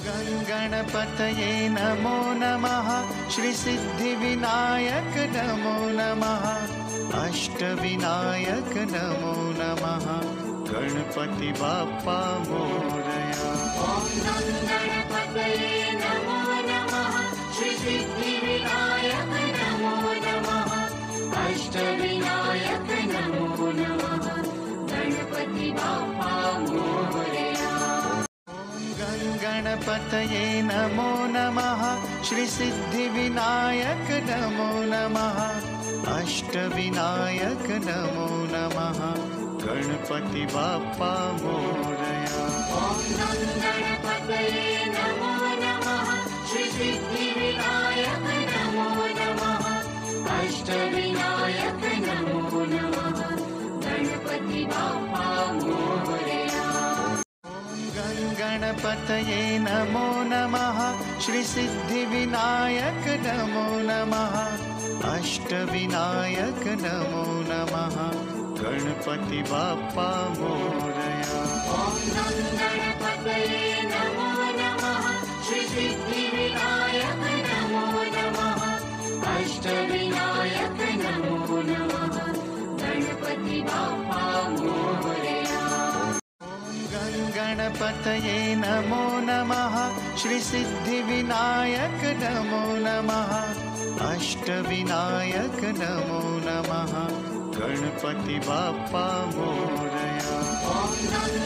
गणपतये नमो नमः। श्री सिद्धिविनायक नमो नमः। अष्टविनायक नमो नमः। गणपति बाप्पा मोरया। ॐ गणपतये नमो नमः। श्री सिद्धिविनायक नमो नमः। अष्टविनायक नमो नमः। गणपति बाप्पा मोरया। गणपतये नमो नमः। श्री सिद्धिविनायक नमो नमः। अष्टविनायक नमो नमः। गणपति बाप्पा मोरया। ॐ गणपतये नमो नमः। श्री सिद्धिविनायक नमो नमः। अष्टविनायक नमो नमः। गणपति बाप्पा मोरया। गणपतये नमो नमः। श्री सिद्धिविनायक नमो नमः। अष्टविनायक नमो नमः। गणपति बाप्पा मोरया। ॐ गणपतये नमो नमः। श्री सिद्धिविनायक नमो नमः। अष्टविनायक नमो नमः। गणपति बाप्पा मोरया। गणपतये नमो नमः। श्री सिद्धिविनायक नमो नमः। अष्टविनायक नमो नमः। गणपति बाप्पा मोरया। ॐ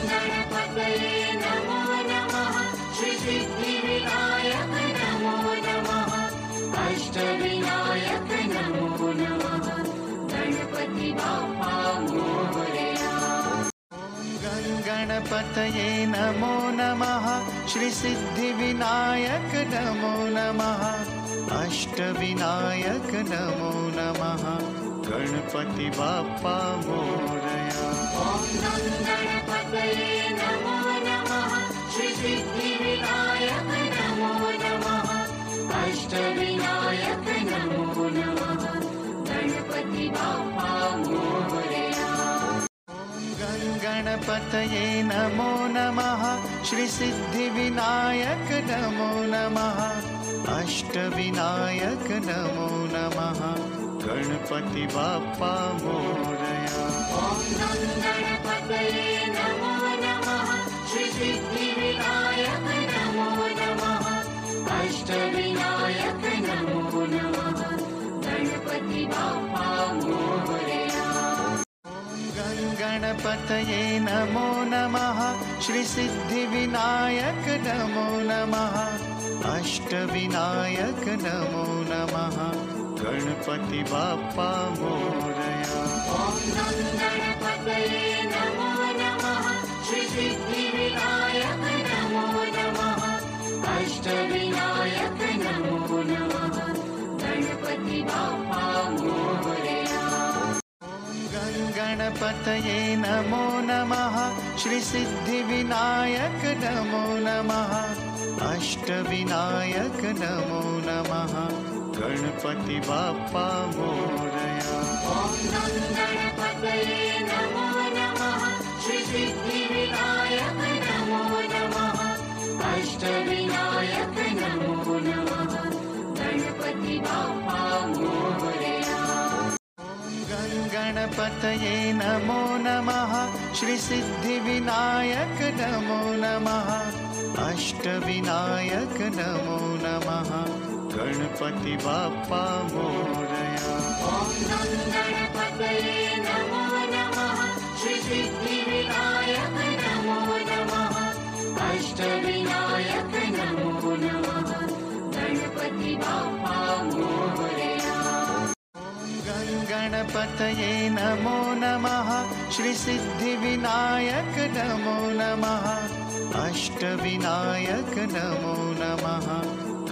गणपतये नमो नमः। श्री सिद्धिविनायक नमो नमः। अष्टविनायक नमो नमः। गणपति बाप्पा मोरया। गणपतये नमो नमः। श्री सिद्धिविनायक नमो नमः। अष्टविनायक नमो नमः। गणपति बाप्पा मोरया। ॐ गणपतये नमो नमः। श्री सिद्धिविनायक नमो नमः। अष्टविनायक नमो नमः। गणपति बाप्पा मोरया। गणपतये नमो नमः। श्री सिद्धिविनायक नमो नमः। अष्टविनायक नमो नमः। गणपति बाप्पा मोरया। ॐ गणपतये नमो नमः। श्री सिद्धिविनायक नमो नमः। अष्टविनायक नमो नमः। गणपति बाप्पा मोरया। गणपतये नमो नमः। श्री सिद्धिविनायक नमो नमः। अष्टविनायक नमो नमः। गणपति बाप्पा मोरया। ॐ गणपतये नमो नमः। श्री सिद्धिविनायक नमो नमः। अष्टविनायक नमो नमः। गणपति बाप्पा मोरया। गणपतये नमो नमः। श्री सिद्धिविनायक नमो नमः। अष्टविनायक नमो नमः। गणपति बाप्पा मोरया। ॐ गणपतये नमो नमः। श्री सिद्धिविनायक नमो नमः। अष्टविनायक नमो नमः। गणपति बाप्पा मोरया। गणपतये नमो नमः। श्री सिद्धिविनायक नमो नमः। अष्टविनायक नमो नमः। गणपति बाप्पा मोरया। ॐ गणपतये नमो नमः। श्री सिद्धिविनायक नमो नमः। अष्टविनायक नमो नमः। गणपति बाप्पा मोरया। गणपतये नमो नमः। श्री सिद्धिविनायक नमो नमः। अष्टविनायक नमो नमः।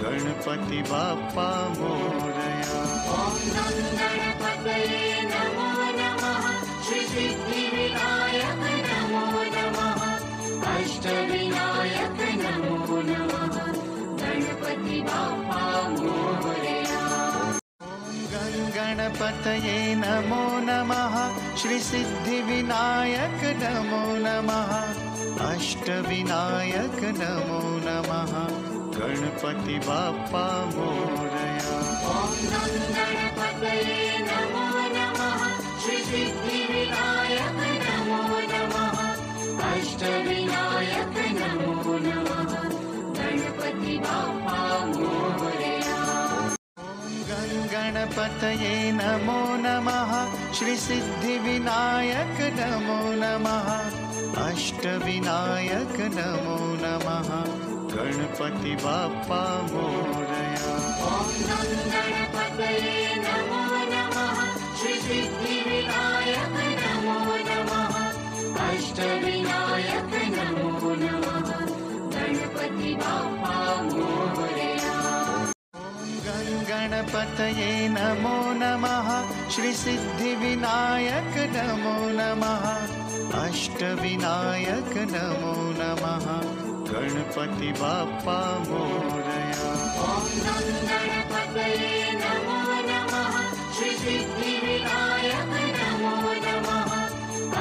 गणपति बाप्पा मोरया। ॐ गणपतये नमो नमः। श्री सिद्धिविनायक नमो नमः। अष्टविनायक नमो नमः। गणपति बाप्पा मोरया। गणपतये नमो नमः। श्री सिद्धिविनायक नमो नमः। अष्टविनायक नमो नमः गणपति बाप्पा मोरया। ॐ गं गणपतये नमो नमः श्री सिद्धिविनायक नमो नमः अष्टविनायक नमो नमः गणपति बाप्पा मोरया। गं गणपतये नमो नमः श्री सिद्धिविनायक नमो नमः अष्टविनायक नमो नमः गणपति बाप्पा मोरया। ॐ गं गणपतये नमो नमः श्री सिद्धिविनायक नमो नमः अष्टविनायक नमो नमः गणपति बाप्पा मोरया। गं गणपतये नमो नमः श्री सिद्धिविनायक नमो नमः अष्टविनायक नमो नमः गणपति बाप्पा मोरया। ॐ गं गणपतये नमो नमः श्री सिद्धिविनायक नमो नमः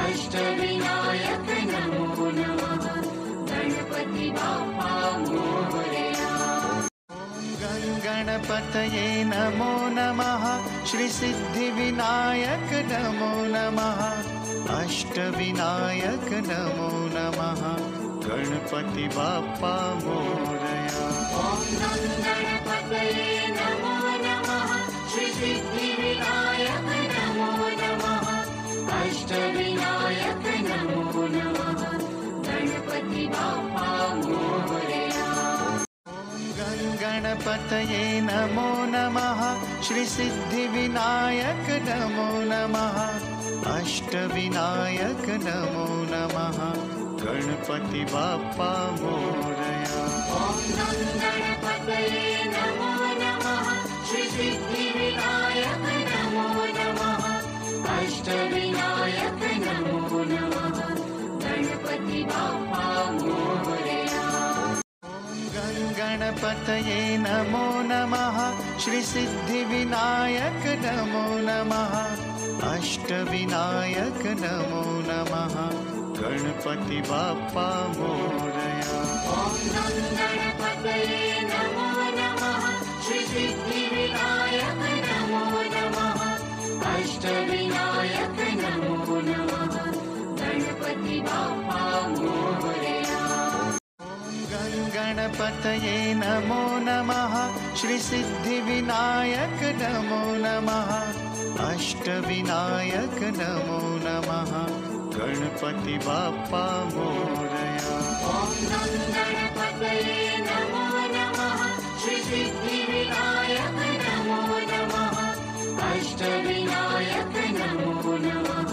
अष्टविनायक नमो नमः गणपति बाप्पा मोरया। गं गणपतये नमो नमः श्री सिद्धिविनायक नमो नमः अष्टविनायक नमो नमः गणपति बाप्पा मोरया। ॐ गं गणपतये नमो नमः श्री सिद्धिविनायक नमो नमः अष्टविनायक नमो नमः गणपति बाप्पा मोरया। गं गणपतये नमो नमः श्री सिद्धिविनायक नमो नमः अष्टविनायक नमो नमः गणपति बाप्पा मोरया। ॐ गं गणपतये नमो नमः श्री सिद्धिविनायक नमो नमः अष्टविनायक नमो नमः गणपति बाप्पा मोरया। गं गणपतये नमो नमः श्री सिद्धिविनायक नमो नमः अष्टविनायक नमो नमः गणपति बाप्पा मोरया। ॐ गं गणपतये नमो नमः श्री सिद्धिविनायक नमो नमः अष्टविनायक नमो नमः गणपति बाप्पा मोरया। गं गणपतये नमो नमः श्री सिद्धिविनायक नमो नमः अष्टविनायक नमो नमः गणपति बाप्पा मोरया। ॐ गं गणपतये नमो नमः श्री सिद्धिविनायक नमो नमः अष्टविनायक नमो नमः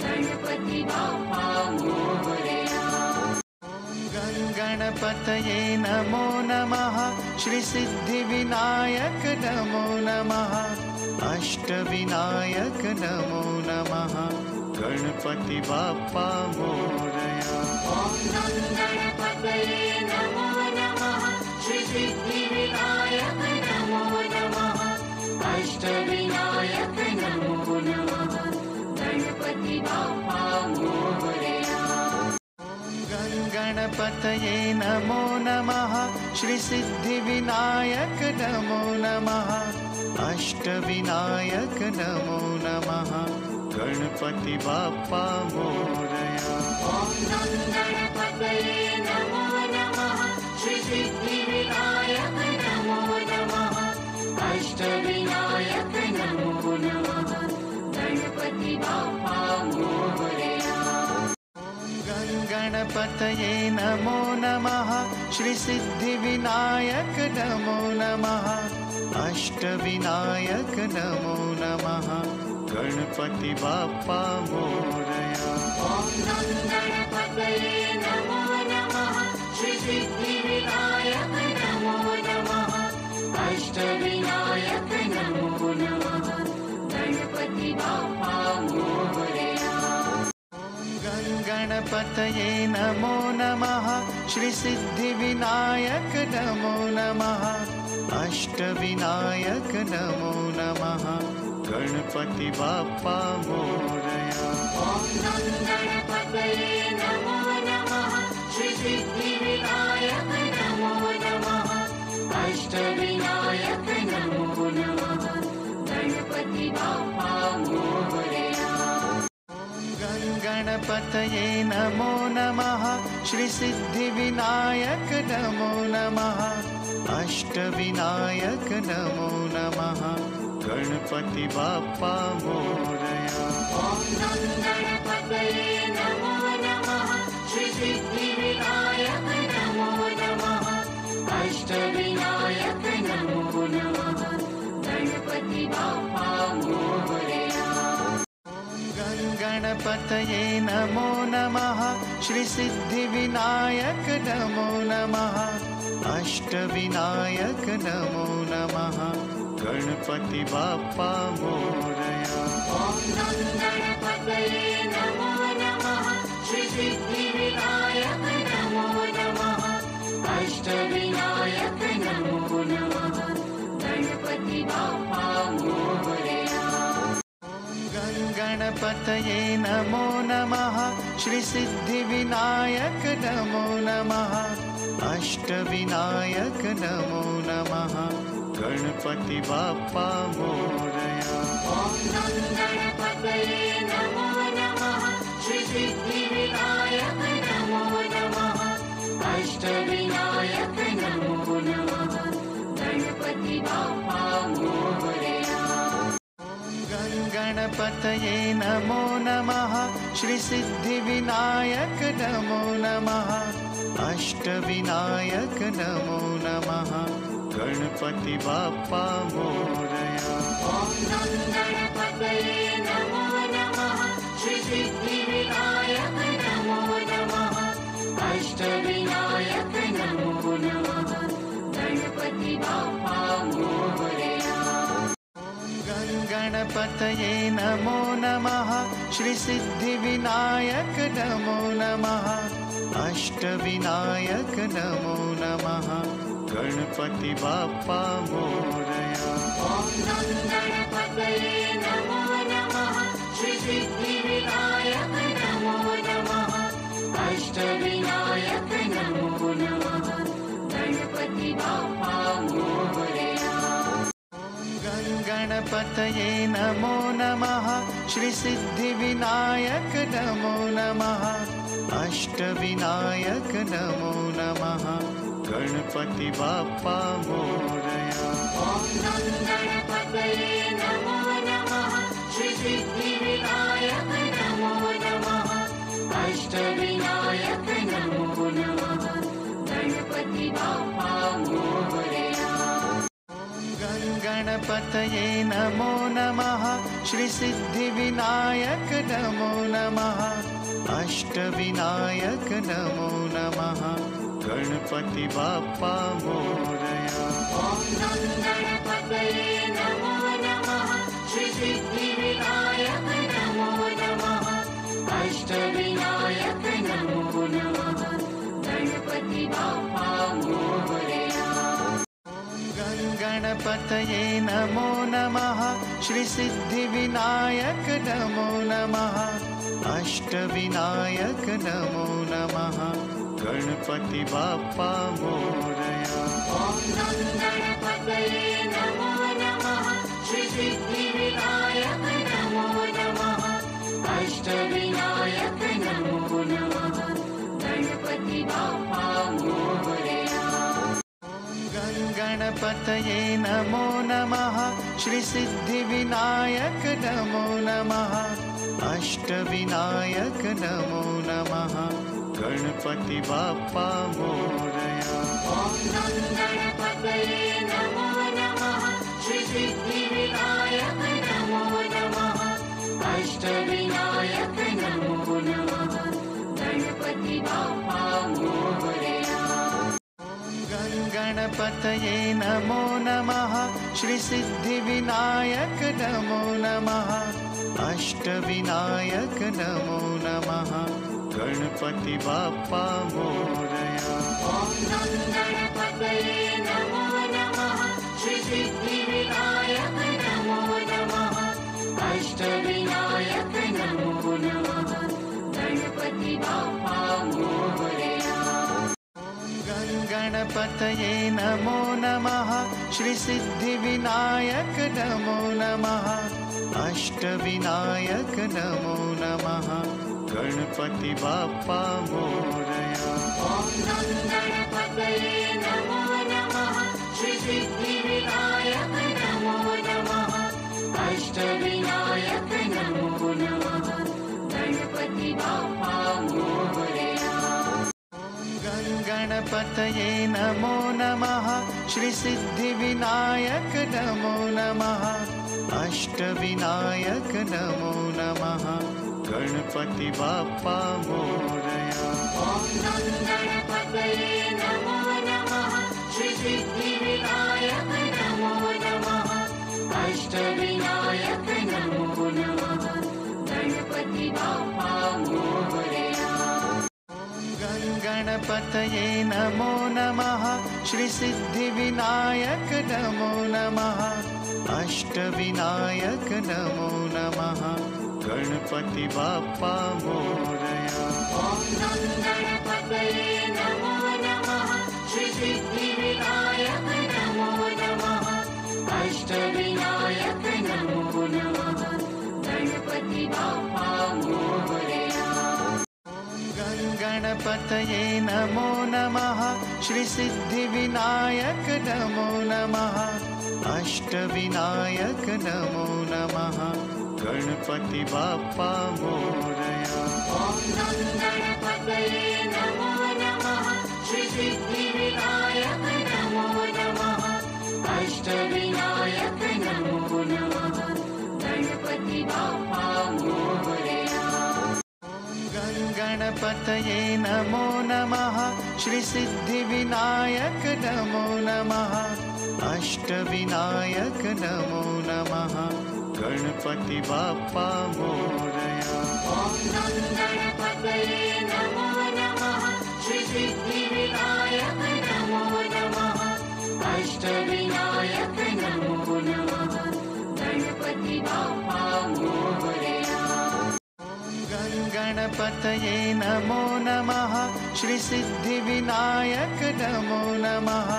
गणपति बाप्पा मोरया। गं गणपतये नमो नमः श्री सिद्धिविनायक नमो नमः अष्टविनायक नमो नमः गणपति बाप्पा मोरया। ॐ गं गणपतये नमो नमः श्री सिद्धिविनायक नमो नमः अष्टविनायक नमो नमः गणपति बाप्पा मोरया। गं गणपतये नमो नमः श्री सिद्धिविनायक नमो नमः अष्टविनायक नमो नमः गणपति बाप्पा मोरया। ॐ गं गणपतये नमो नमः श्री सिद्धिविनायक नमो नमः अष्टविनायक नमो नमः गणपति बाप्पा मोरया। गं गणपतये नमो नमः श्री सिद्धिविनायक नमो नमः अष्टविनायक नमो नमः गणपति बाप्पा मोरया। ॐ गं गणपतये नमो नमः श्री सिद्धिविनायक नमो नमः अष्टविनायक नमो नमः गणपति बाप्पा मोरया। गं गणपतये नमो नमः श्री सिद्धिविनायक नमो नमः अष्टविनायक नमो नमः गणपति बाप्पा मोरया। ॐ गं गणपतये नमो नमः सिद्धिविनायक नमो नमः अष्टविनायक नमो नमः गणपति बाप्पा मोरया। गणपतये नमो नमः श्री सिद्धिविनायक नमो नमः अष्टविनायक नमो नमः गणपति बाप्पा मोरया। ॐ गणपतये नमो नमः श्री सिद्धिविनायक नमो नमः अष्टविनायक नमो नमः गणपति बाप्पा मोरया। गणपतये नमो नमः श्री सिद्धिविनायक नमो नमः अष्टविनायक नमो नमः गणपति बाप्पा मोरया। ॐ गणपतये नमो नमः श्री सिद्धिविनायक नमो नमः अष्टविनायक नमो नमः गणपति बाप्पा मोरया। गणपतये नमो नमः श्री सिद्धिविनायक नमो नमः अष्टविनायक नमो नमः गणपति बाप्पा मोरया। ॐ गणपतये नमो नमः श्री सिद्धिविनायक नमो नमः अष्टविनायक नमो नमः गणपति बाप्पा मोरया। गणपतये नमो नमः श्री सिद्धिविनायक नमो नमः अष्टविनायक नमो नमः गणपति बाप्पा मोरया। ॐ गणपतये नमो नमः श्री सिद्धिविनायक नमो नमः अष्टविनायक नमो नमः गणपति बाप्पा मोरया। गणपतये नमो नमः श्री सिद्धिविनायक नमो नमः अष्टविनायक नमो नमः गणपति बाप्पा मोरया। ॐ गणपतये नमो नमः श्री सिद्धिविनायक नमो नमः अष्टविनायक नमो नमः गणपति बाप्पा मोरया। गणपतये नमो नमः श्री सिद्धिविनायक नमो नमः अष्टविनायक नमो नमः गणपति बाप्पा मोरया। ॐ गणपतये नमो नमः श्री सिद्धिविनायक नमो नमः अष्टविनायक नमो नमः गणपति बाप्पा मोरया। गणपतये नमो नमः श्री सिद्धिविनायक नमो नमः अष्टविनायक नमो नमः गणपति बाप्पा मोरया। ॐ गणपतये नमो नमः श्री सिद्धिविनायक नमो नमः अष्टविनायक नमो नमः गणपति बाप्पा मोरया। गणपतये नमो नमः श्री सिद्धिविनायक नमो नमः अष्टविनायक नमो नमः गणपति बाप्पा मोरया। ॐ गणपतये नमो नमः श्री सिद्धिविनायक नमो नमः अष्टविनायक नमो नमः गणपति बाप्पा मोरया। गणपतये नमो नमः श्री सिद्धिविनायक नमो नमः अष्टविनायक नमो नमः गणपति बाप्पा मोरया। ॐ गणपतये नमो नमः श्री सिद्धिविनायक नमो नमः अष्टविनायक नमो नमः गणपति बाप्पा मोरया। गणपतये नमो नमः श्री सिद्धिविनायक नमो नमः अष्टविनायक नमो नमः गणपति बाप्पा मोरया। ॐ गणपतये नमो नमः श्री सिद्धिविनायक नमो नमः अष्टविनायक नमो नमः गणपति बाप्पा मोरया। गणपतये नमो नमः श्रीसिद्धिविनायक नमो नमः अष्टविनायक नमो नमः गणपति बाप्पा मोरया। ॐ गणपतये नमो नमः श्रीसिद्धिविनायक नमो नमः अष्टविनायक नमो नमः गणपति बाप्पा मोरया। गणपतये नमो नमः श्रीसिद्धिविनायक नमो नमः अष्टविनायक नमो नमः गणपति बाप्पा मोरया। ॐ गणपतये नमो नमः श्रीसिद्धिविनायक नमो नमः अष्टविनायक नमो नमः गणपति बाप्पा मोरया। गणपतये नमो नमः श्रीसिद्धिविनायक नमो नमः अष्टविनायक नमो नमः गणपति बाप्पा मोरया। ॐ गणपतये नमो नमः श्रीसिद्धिविनायक नमो नमः अष्टविनायक नमो नमः गणपति बाप्पा मोरया। गणपतये नमो नमः श्रीसिद्धिविनायक नमो नमः अष्टविनायक नमो नमः गणपति बाप्पा मोरया। ॐ गणपतये नमो नमः श्रीसिद्धिविनायक नमो नमः अष्टविनायक नमो नमः गणपति बाप्पा मोरया। गणपतये नमो नमः श्रीसिद्धिविनायक नमो नमः अष्टविनायक नमो नमः गणपति बाप्पा मोरया। ॐ गणपतये नमो नमः श्रीसिद्धिविनायक नमो नमः अष्टविनायक नमो नमः गणपति बाप्पा मोरया। गणपतये नमो नमः श्रीसिद्धिविनायक नमो नमः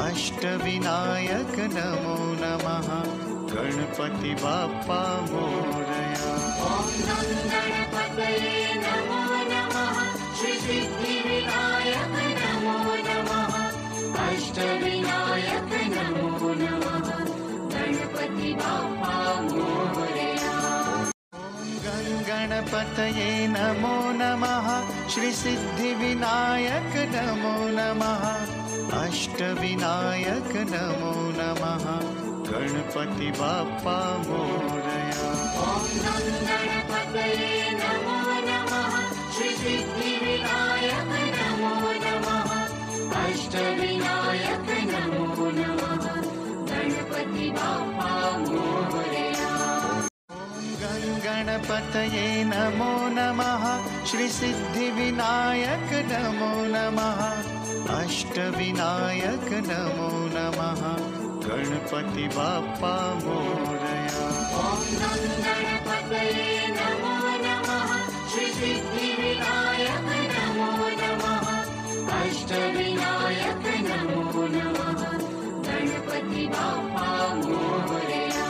अष्टविनायक नमो नमः गणपति बाप्पा मोरया। ॐ गणपतये नमो नमः श्रीसिद्धिविनायक नमो नमः अष्टविनायक नमो नमः गणपति बाप्पा मोरया। गणपतये नमो नमः श्रीसिद्धिविनायक नमो नमः अष्टविनायक नमो नमः गणपति बाप्पा मोरया। ॐ गणपतये नमो नमः श्रीसिद्धिविनायक नमो नमः अष्टविनायक नमो नमः गणपति बाप्पा मोरया। गणपतये नमो नमः श्रीसिद्धिविनायक नमो नमः अष्टविनायक नमो नमः गणपति बाप्पा मोरया। ॐ गणपतये नमो नमः श्रीसिद्धिविनायक नमो नमः अष्टविनायक नमो नमः गणपति बाप्पा मोरया।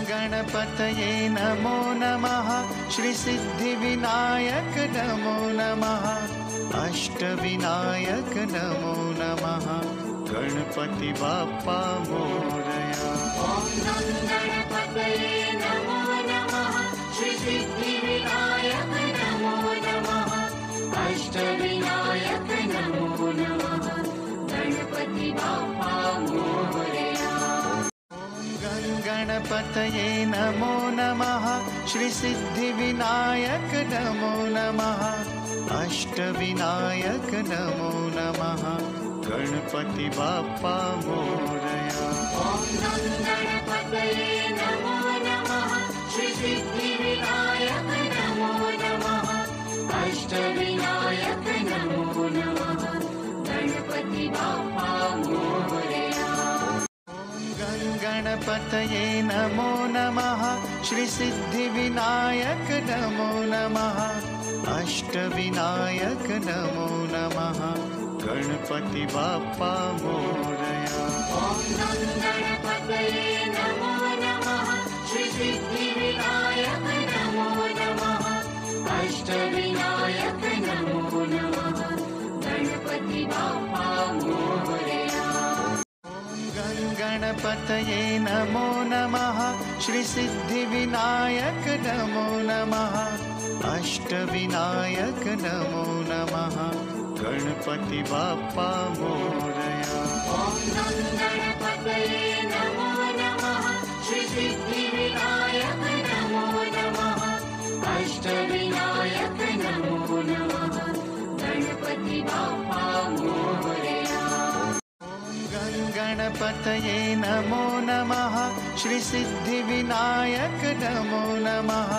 गणपतये नमो नमः श्रीसिद्धिविनायक नमो नमः अष्टविनायक नमो नमः गणपति बाप्पा मोरया। ॐ गणपतये नमो नमः श्रीसिद्धिविनायक नमो नमः अष्टविनायक नमो नमः गणपति बाप्पा मोरया। गणपतये नमो नमः श्रीसिद्धिविनायक नमो नमः अष्टविनायक नमो नमः गणपति बाप्पा मोरया। ॐ गणपतये नमो नमः श्रीसिद्धिविनायक नमो नमः अष्टविनायक नमो नमः गणपति बाप्पा मोरया। गणपतये नमो नमः श्रीसिद्धिविनायक नमो नमः अष्टविनायक नमो नमः गणपति बाप्पा मोरया। ॐ गं गणपतये नमो नमः। श्री सिद्धिविनायक नमो नमः। अष्टविनायक नमो नमः। गणपति बाप्पा मोरया। गं गणपतये नमो नमः। श्री सिद्धिविनायक नमो नमः। अष्टविनायक नमो नमः। गणपति बाप्पा मोरया। ॐ गं गणपतये नमो नमः। श्री सिद्धिविनायक नमो नमः। अष्टविनायक नमो नमः। गणपति बाप्पा मोरया। गं गणपतये नमो नमः। श्री सिद्धिविनायक नमो नमः।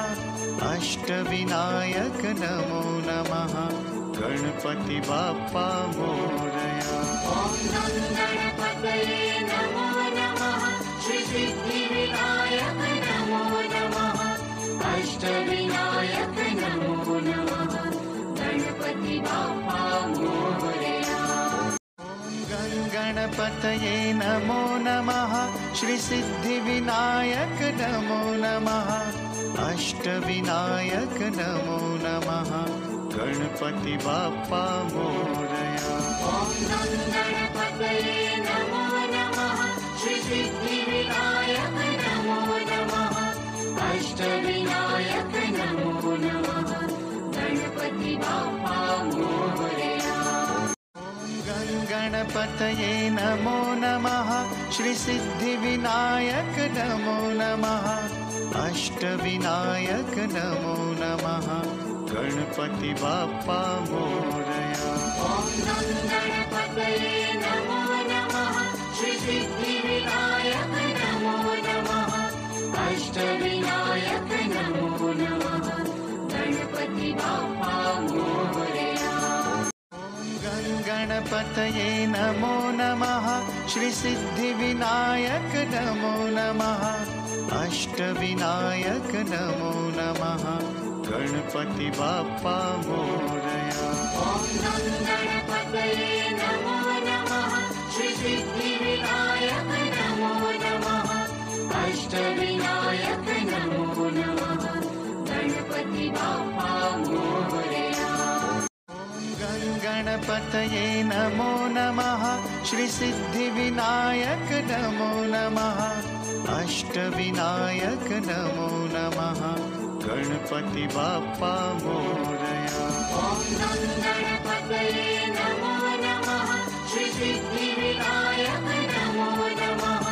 अष्टविनायक नमो नमः। गणपति बाप्पा मोरया। ॐ गं गणपतये नमो नमः। श्री सिद्धिविनायक नमो नमः। अष्टविनायक नमो नमः। गणपति बाप्पा मोरया। गं गणपतये नमो नमः। श्री सिद्धिविनायक नमो नमः। अष्टविनायक नमो नमः। गणपति बाप्पा मोरया। ॐ गं गणपतये नमो नमः। श्री सिद्धिविनायक नमो नमः। अष्टविनायक नमो नमः। गणपति बाप्पा मोरया। गं गणपतये नमो नमः। श्री सिद्धिविनायक नमो नमः। अष्टविनायक नमो नमः। गणपति बाप्पा मोरया। ॐ गं गणपतये नमो नमः। श्री सिद्धिविनायक नमो नमः। अष्टविनायक नमो नमः। गणपति बाप्पा मोरया। गं गणपतये नमो नमः। श्री सिद्धिविनायक नमो नमः। अष्टविनायक नमो नमः। गणपति बाप्पा मोरया। ॐ गं गणपतये नमो नमः। श्री सिद्धिविनायक नमो नमः। अष्टविनायक नमो नमः। गणपति बाप्पा मोरया। गं गणपतये नमो नमः। श्री सिद्धिविनायक नमो नमः। अष्टविनायक नमो नमः। गणपति बाप्पा मोरया। ॐ गं गणपतये नमो नमः। श्री सिद्धिविनायक नमो नमः।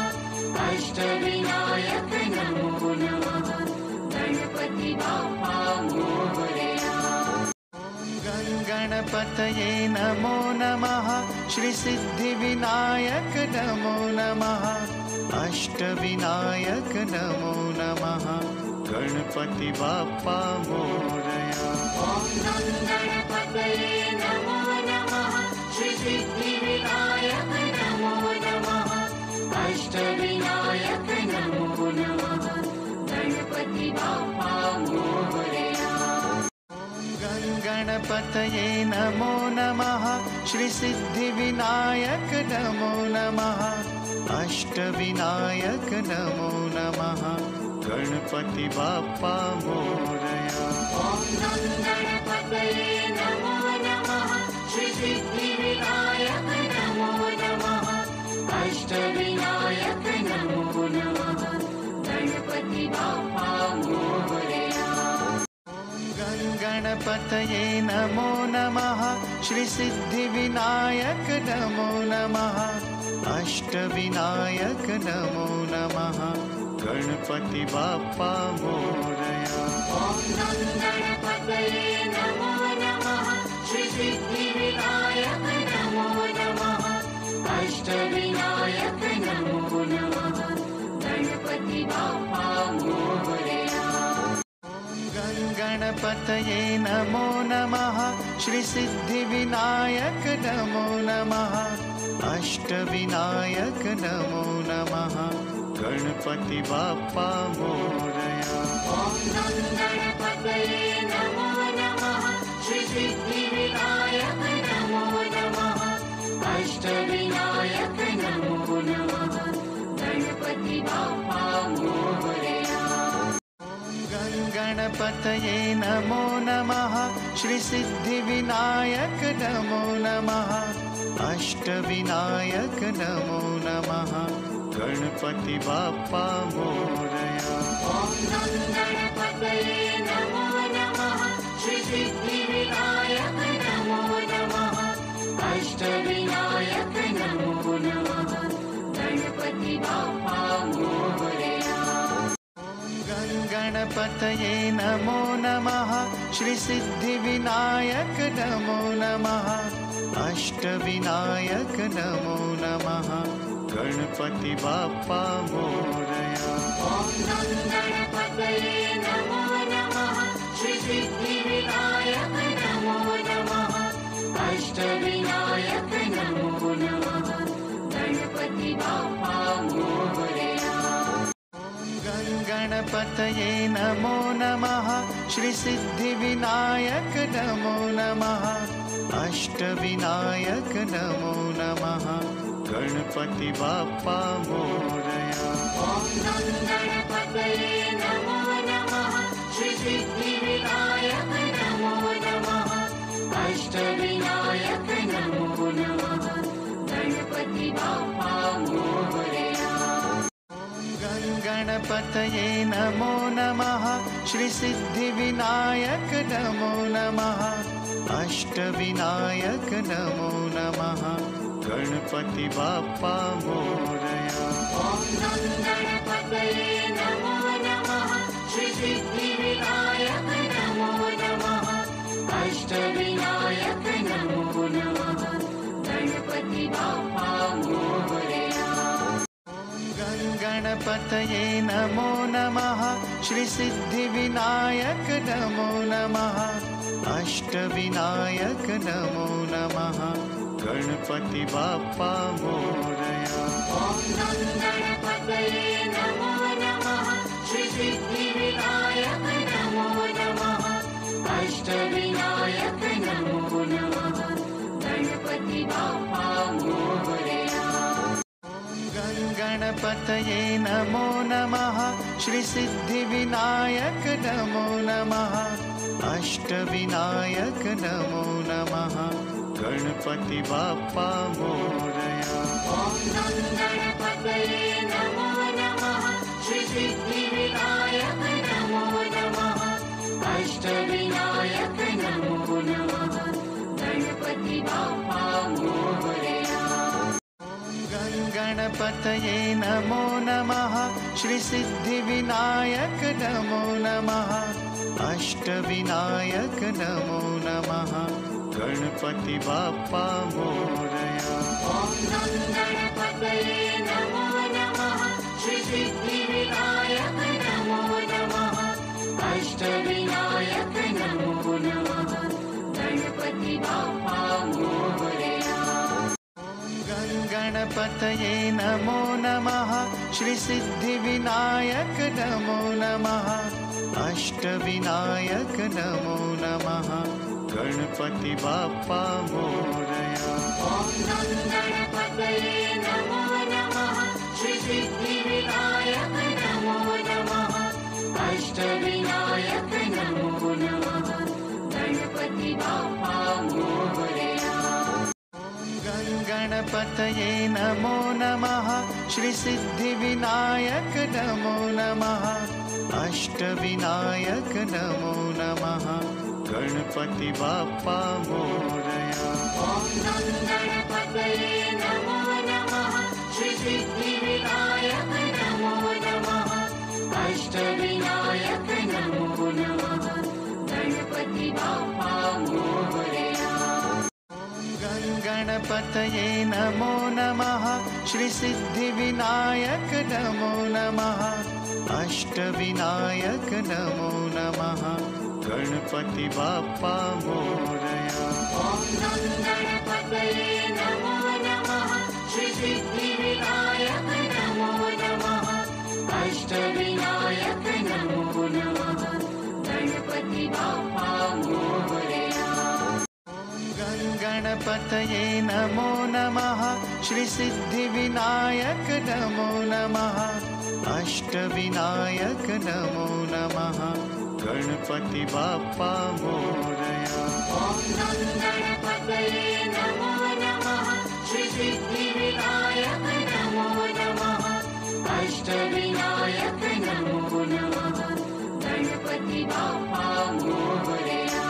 अष्टविनायक नमो नमः। गणपति बाप्पा मोरया। गं गणपतये नमो नमः। श्री सिद्धिविनायक नमो नमः। अष्टविनायक नमो नमः। गणपति बाप्पा मोरया। ॐ गं गणपतये नमो नमः। श्री सिद्धिविनायक नमो नमः। अष्टविनायक नमो नमः। गणपति बाप्पा मोरया। गं गणपतये नमो नमः। श्री सिद्धिविनायक नमो नमः। अष्टविनायक नमो नमः। गणपति बाप्पा मोरया। ॐ गं गणपतये नमो नमः। श्री सिद्धिविनायक नमो नमः। अष्टविनायक नमो नमः। गणपति बाप्पा मोरया। गं गणपतये नमो नमः। श्री सिद्धिविनायक नमो नमः। अष्टविनायक नमो नमः। गणपति बाप्पा मोरया। ॐ गं गणपतये नमो नमः। श्री सिद्धिविनायक नमो नमः। अष्टविनायक नमो नमः। गणपति बाप्पा मोरया। गं गणपतये नमो नमः। श्री सिद्धिविनायक नमो नमः। अष्टविनायक नमो नमः। गणपति बाप्पा मोरया। ॐ गं गणपतये नमो नमः। श्री सिद्धिविनायक नमो नमः। अष्टविनायक नमो नमः गणपति बाप्पा मोरया। गणपतये नमो नमः श्री सिद्धिविनायक नमो नमः अष्टविनायक नमो नमः गणपति बाप्पा मोरया। ॐ गणपतये नमो नमः श्री सिद्धिविनायक नमो नमः अष्टविनायक नमो नमः गणपति बाप्पा मोरया। गणपतये नमो नमः श्री सिद्धिविनायक नमो नमः अष्टविनायक नमो नमः गणपति बाप्पा मोरया। ॐ गणपतये नमो नमः श्री सिद्धिविनायक नमो नमः अष्टविनायक नमो नमः गणपति बाप्पा मोरया। गणपतये नमो नमः श्री सिद्धिविनायक नमो नमः अष्टविनायक नमो नमः गणपति बाप्पा मोरया। ॐ गणपतये नमो नमः श्री सिद्धिविनायक नमो नमः अष्टविनायक नमो नमः गणपति बाप्पा मोरया। गणपतये नमो नमः श्री सिद्धिविनायक नमो नमः अष्टविनायक नमो नमः गणपति बाप्पा मोरया। ॐ गणपतये नमो नमः श्री सिद्धिविनायक नमो नमः अष्टविनायक नमो नमः गणपति बाप्पा मोरया। गणपतये नमो नमः श्री सिद्धिविनायक नमो नमः अष्टविनायक नमो नमः गणपति बाप्पा मोरया। ॐ गणपतये नमो नमः श्री सिद्धिविनायक नमो नमः अष्टविनायक नमो नमः गणपति बाप्पा मोरया। गणपतये नमो नमः श्री सिद्धिविनायक नमो नमः अष्टविनायक नमो नमः गणपति बाप्पा मोरया। ॐ गणपतये नमो नमः श्री सिद्धिविनायक नमो नमः अष्टविनायक नमो नमः गणपति बाप्पा मोरया। गणपतये नमो नमः श्री सिद्धिविनायक नमो नमः अष्टविनायक नमो नमः गणपति बाप्पा मोरया। ॐ गणपतये नमो नमः श्री सिद्धिविनायक नमो नमः अष्टविनायक नमो नमः गणपति बाप्पा मोरया। गणपतये नमो नमः श्री सिद्धिविनायक नमो नमः अष्टविनायक नमो नमः गणपति बाप्पा मोरया। ॐ गणपतये नमो नमः श्री सिद्धिविनायक नमो नमः अष्टविनायक नमो नमः गणपति बाप्पा मोरया। गणपतये नमो नमः श्री सिद्धिविनायक नमो नमः अष्टविनायक नमो नमः गणपति बाप्पा मोरया। ॐ गणपतये नमो नमः श्री सिद्धिविनायक नमो नमः अष्टविनायक नमो नमः गणपति बाप्पा मोरया। गणपतये नमो नमः श्री सिद्धिविनायक नमो नमः अष्टविनायक नमो नमः गणपति बाप्पा मोरया। ॐ गणपतये नमो नमः श्री सिद्धिविनायक नमो नमः अष्टविनायक नमो नमः गणपति बाप्पा मोरया। गणपतये नमो नमः श्रीसिद्धिविनायक नमो नमः अष्टविनायक नमो नमः गणपति बाप्पा मोरया। ॐ गं गणपतये नमो नमः श्रीसिद्धिविनायक नमो नमः अष्टविनायक नमो नमः गणपति बाप्पा मोरया।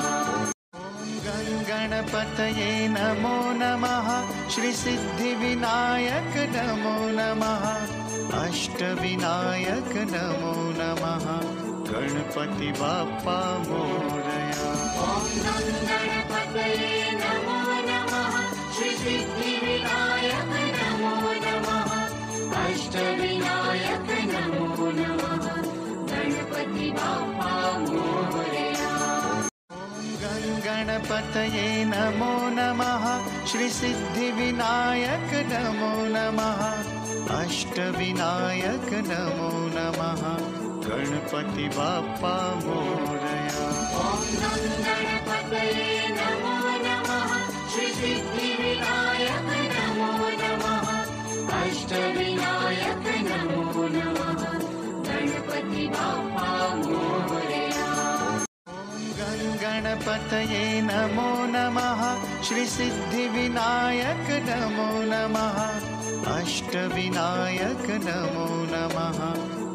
गं गणपतये नमो नमः श्रीसिद्धिविनायक नमो नमः अष्टविनायक नमो नमः गणपति बाप्पा मोरया। ॐ गं गणपतये नमो नमः श्रीसिद्धिविनायक नमो नमः अष्टविनायक नमो नमः गणपति बाप्पा मोरया। गं गणपतये नमो नमः श्रीसिद्धिविनायक नमो नमः अष्टविनायक नमो नमः गणपति बाप्पा मोरया। ॐ गं गणपतये नमो नमः श्रीसिद्धिविनायक नमो नमः अष्टविनायक नमो नमः गणपति बाप्पा मोरया। गं गणपतये नमो नमः श्रीसिद्धिविनायक नमो नमः अष्टविनायक नमो नमः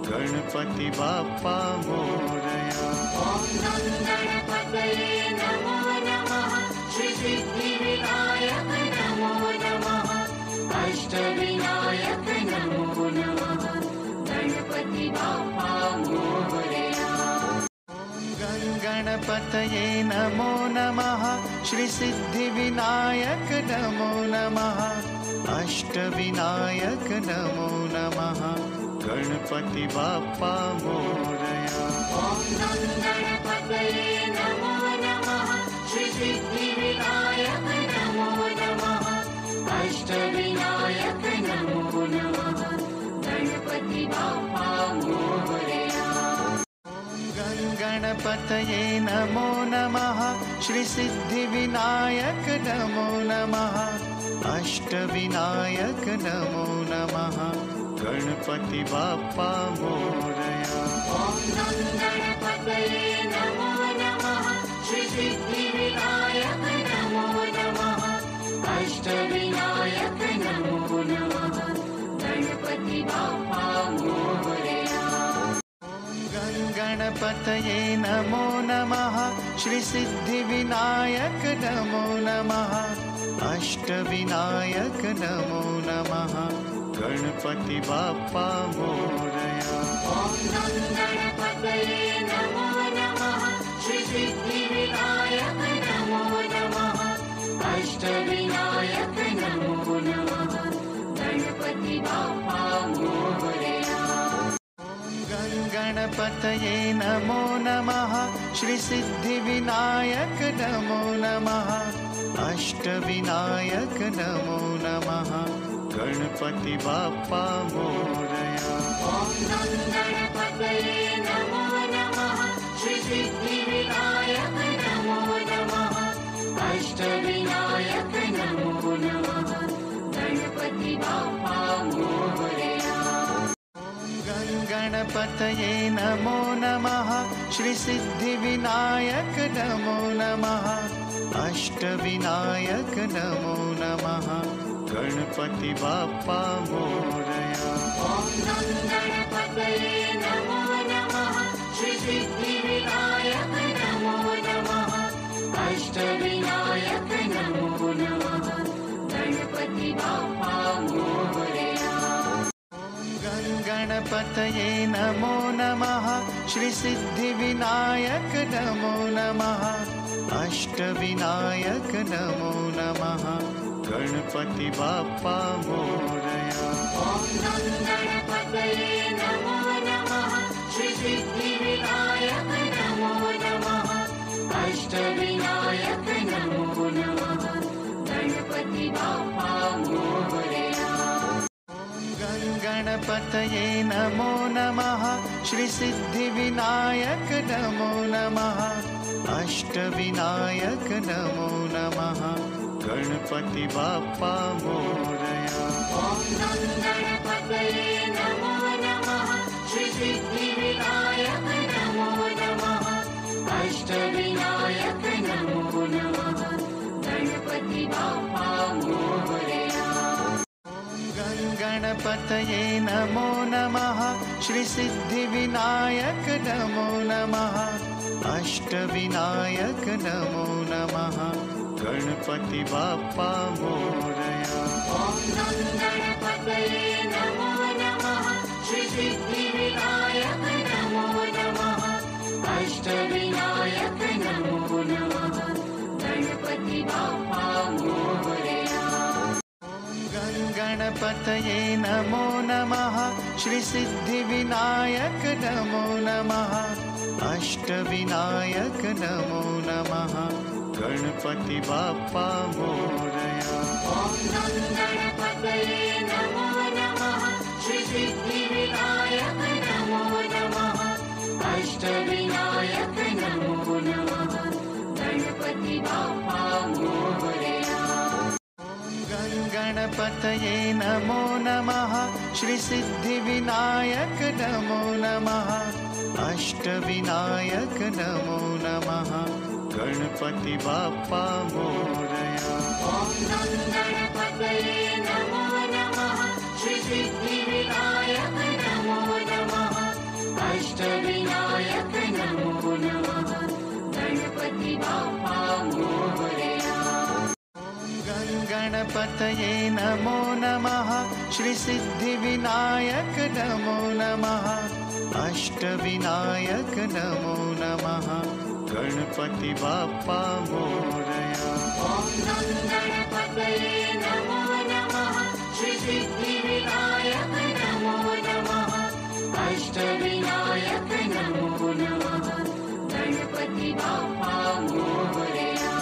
गणपति बाप्पा मोरया। ॐ गं गणपतये नमो नमः श्रीसिद्धिविनायक नमो नमः अष्टविनायक नमो नमः गणपति बाप्पा मोरया। गं गणपतये नमो नमः श्रीसिद्धिविनायक नमो नमः अष्टविनायक नमो नमः गणपति बाप्पा मोरया। ॐ गं गणपतये नमो नमः श्रीसिद्धिविनायक नमो नमः अष्टविनायक नमो नमः गणपति बाप्पा मोरया। गं गणपतये नमो नमः श्रीसिद्धिविनायक नमो नमः अष्टविनायक नमो नमः गणपति बाप्पा मोरया। ॐ गं गणपतये नमो नमः श्रीसिद्धिविनायक नमो नमः अष्टविनायक नमो नमः गणपति बाप्पा मोरया। गं गणपतये नमो नमः श्रीसिद्धिविनायक नमो नमः अष्टविनायक नमो नमः गणपति बाप्पा मोरया। ॐ गं गणपतये नमो नमः श्रीसिद्धिविनायक नमो नमः अष्टविनायक नमो नमः गणपति बाप्पा मोरया। गं गणपतये नमो नमः श्रीसिद्धिविनायक नमो नमः अष्टविनायक नमो नमः गणपति बाप्पा मोरया। ॐ गं गणपतये नमो नमः श्रीसिद्धिविनायक नमो नमः अष्टविनायक नमो नमः गणपति बाप्पा मोरया। गं गणपतये नमो नमः श्रीसिद्धिविनायक नमो नमः अष्टविनायक नमो नमः गणपति बाप्पा मोरया। ॐ गं गणपतये नमो नमः श्रीसिद्धिविनायक नमो नमः अष्टविनायक नमो नमः गणपति बाप्पा मोरया। गं गणपतये नमो नमः श्रीसिद्धिविनायक नमो नमः अष्टविनायक नमो नमः गणपति बाप्पा मोरया। ॐ गं गणपतये नमो नमः श्रीसिद्धिविनायक नमो नमः अष्टविनायक नमो नमः गणपति बाप्पा मोरया। गं गणपतये नमो नमः श्रीसिद्धिविनायक नमो नमः अष्टविनायक नमो नमः गणपति बाप्पा मोरया। ॐ गं गणपतये नमो नमः। श्री सिद्धिविनायक नमो नमः। अष्टविनायक नमो नमः। गणपति बाप्पा मोरया। गणपतये नमो नमः। श्री सिद्धिविनायक नमो नमः। अष्टविनायक नमो नमः। गणपति बाप्पा मोरया। ॐ गं गणपतये नमो नमः। श्री सिद्धिविनायक नमो नमः। अष्टविनायक नमो नमः। गणपति बाप्पा मोरया। गणपतये नमो नमः। श्री सिद्धिविनायक नमो नमः। अष्टविनायक नमो नमः। गणपति बाप्पा मोरया। ॐ गं गणपतये नमो नमः। श्री सिद्धिविनायक नमो नमः। अष्टविनायक नमो नमः। गणपति बाप्पा मोरया। गणपतये नमो नमः। श्री सिद्धिविनायक नमो नमः। अष्टविनायक नमो नमः। गणपति बाप्पा मोरया। ॐ गं गणपतये नमो नमः। श्री सिद्धिविनायक नमो नमः। अष्टविनायक नमो नमः। गणपति बाप्पा मोरया। गणपतये नमो नमः। श्री सिद्धिविनायक नमो नमः। अष्टविनायक नमो नमः। गणपति बाप्पा मोरया। ॐ गं गणपतये नमो नमः। श्री सिद्धिविनायक नमो नमः। अष्टविनायक नमो नमः। गणपति बाप्पा मोरया।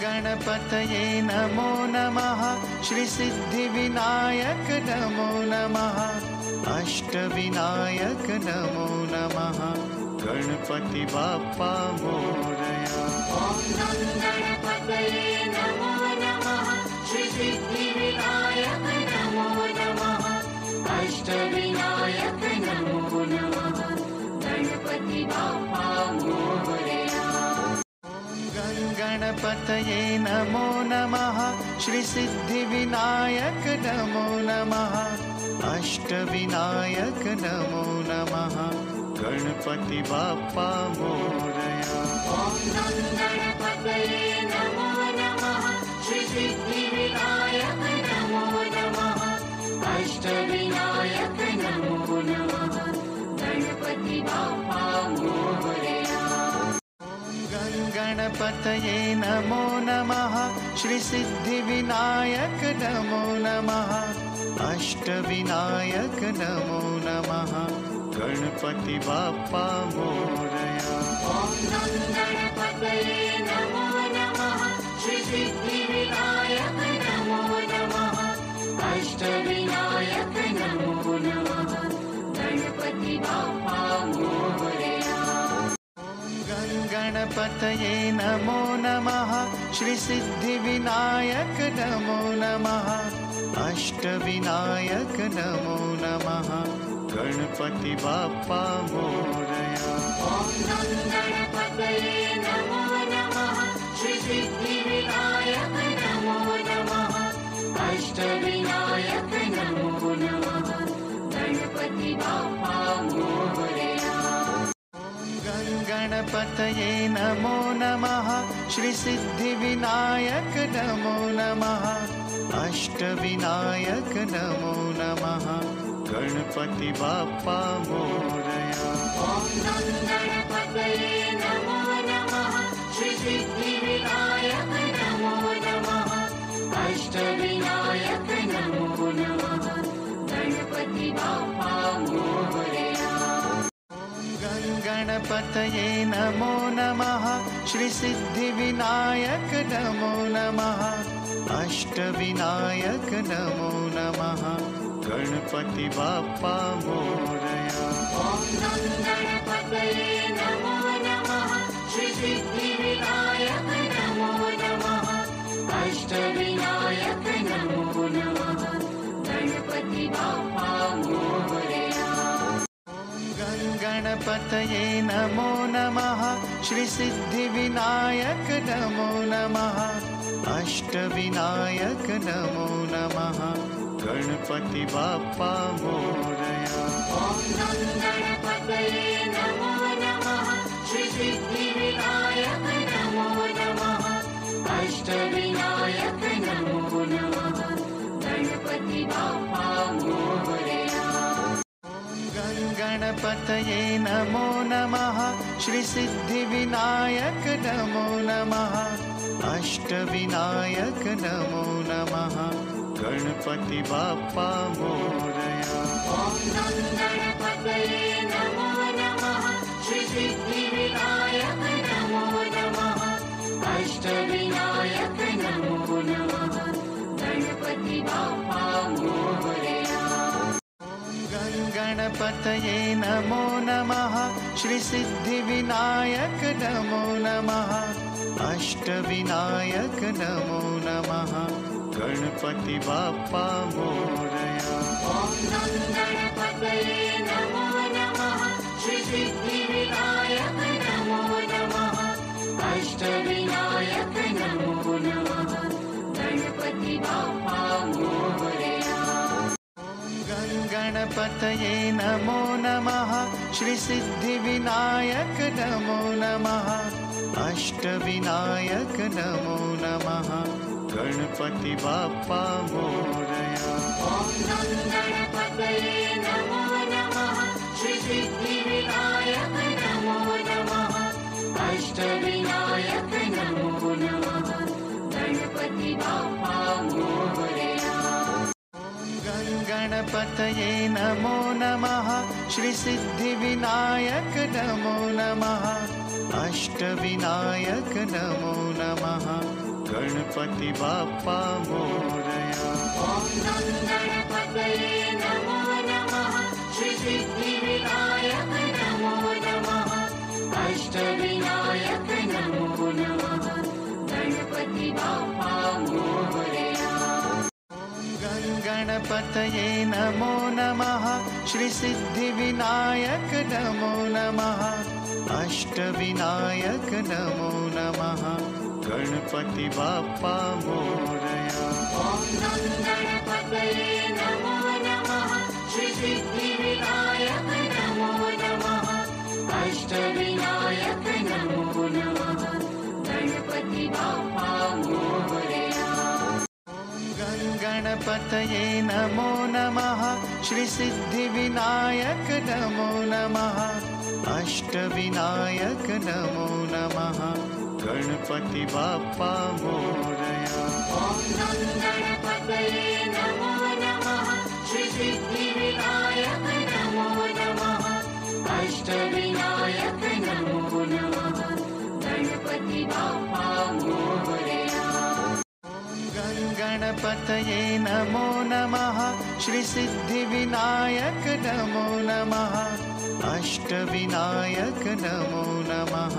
गणपतये नमो नमः। श्री सिद्धिविनायक नमो नमः। अष्टविनायक नमो नमः। गणपति बाप्पा मोरया। ॐ गं गणपतये नमो नमः। श्री सिद्धिविनायक नमो नमः। अष्टविनायक नमो नमः। गणपति बाप्पा मोरया। गणपतये नमो नमः। श्री सिद्धिविनायक नमो नमः। अष्टविनायक नमो नमः। गणपति बाप्पा मोरया। ॐ गं गणपतये नमो नमः। श्री सिद्धिविनायक नमो नमः। अष्टविनायक नमो नमः। गणपति बाप्पा मोरया। गणपतये नमो नमः। श्री सिद्धिविनायक नमो नमः। अष्टविनायक नमो नमः। गणपति बाप्पा मोरया। ॐ गं गणपतये नमो नमः। श्री सिद्धिविनायक नमो नमः। अष्टविनायक नमो नमः। गणपति बाप्पा मोरया। गणपतये नमो नमः। श्री सिद्धिविनायक नमो नमः। अष्टविनायक नमो नमः। गणपति बाप्पा मोरया। ॐ गं गणपतये नमो नमः। श्री सिद्धिविनायक नमो नमः। अष्टविनायक नमो नमः। गणपति बाप्पा मोरया। गणपतये नमो नमः। श्री सिद्धिविनायक नमो नमः। अष्टविनायक नमो नमः। गणपति बाप्पा मोरया। ॐ गं गणपतये नमो नमः। श्री सिद्धिविनायक नमो नमः। अष्टविनायक नमो नमः। गणपति बाप्पा मोरया। गणपतये नमो नमः। श्री सिद्धिविनायक नमो नमः। अष्टविनायक नमो नमः। गणपति बाप्पा मोरया। ॐ गं गणपतये नमो नमः। श्री सिद्धिविनायक नमो नमः। अष्टविनायक नमो नमः गणपति बाप्पा मोरया। गणपतये नमो नमः श्री सिद्धिविनायक नमो नमः अष्टविनायक नमो नमः गणपति बाप्पा मोरया। ॐ गणपतये नमो नमः श्री सिद्धिविनायक नमो नमः अष्टविनायक नमो नमः गणपति बाप्पा मोरया। गणपतये नमो नमः श्री सिद्धिविनायक नमो नमः अष्टविनायक नमो नमः गणपति बाप्पा मोरया। ॐ गणपतये नमो नमः श्री सिद्धिविनायक नमो नमः अष्टविनायक नमो नमः गणपति बाप्पा मोरया। गणपतये नमो नमः श्री सिद्धिविनायक नमो नमः अष्टविनायक नमो नमः गणपति बाप्पा मोरया। ॐ गणपतये नमो नमः श्री सिद्धिविनायक नमो नमः अष्टविनायक नमो नमः गणपति बाप्पा मोरया। गणपतये नमो नमः श्री सिद्धिविनायक नमो नमः अष्टविनायक नमो नमः गणपति बाप्पा मोरया। ॐ गणपतये नमो नमः श्री सिद्धिविनायक नमो नमः अष्टविनायक नमो नमः गणपति बाप्पा मोरया। गणपतये नमो नमः श्री सिद्धिविनायक नमो नमः अष्टविनायक नमो नमः गणपति बाप्पा मोरया। ॐ गणपतये नमो नमः श्री सिद्धिविनायक नमो नमः अष्टविनायक नमो नमः गणपति बाप्पा मोरया। गणपतये नमो नमः श्री सिद्धिविनायक नमो नमः अष्टविनायक नमो नमः गणपति बाप्पा मोरया। ॐ गणपतये नमो नमः श्री सिद्धिविनायक नमो नमः अष्टविनायक नमो नमः गणपति बाप्पा मोरया। गणपतये नमो नमः श्री सिद्धिविनायक नमो नमः अष्टविनायक नमो नमः गणपति बाप्पा मोरया। ॐ गणपतये नमो नमः श्री सिद्धिविनायक नमो नमः अष्टविनायक नमो नमः गणपति बाप्पा मोरया। गणपतये नमो नमः श्री सिद्धिविनायक नमो नमः अष्टविनायक नमो नमः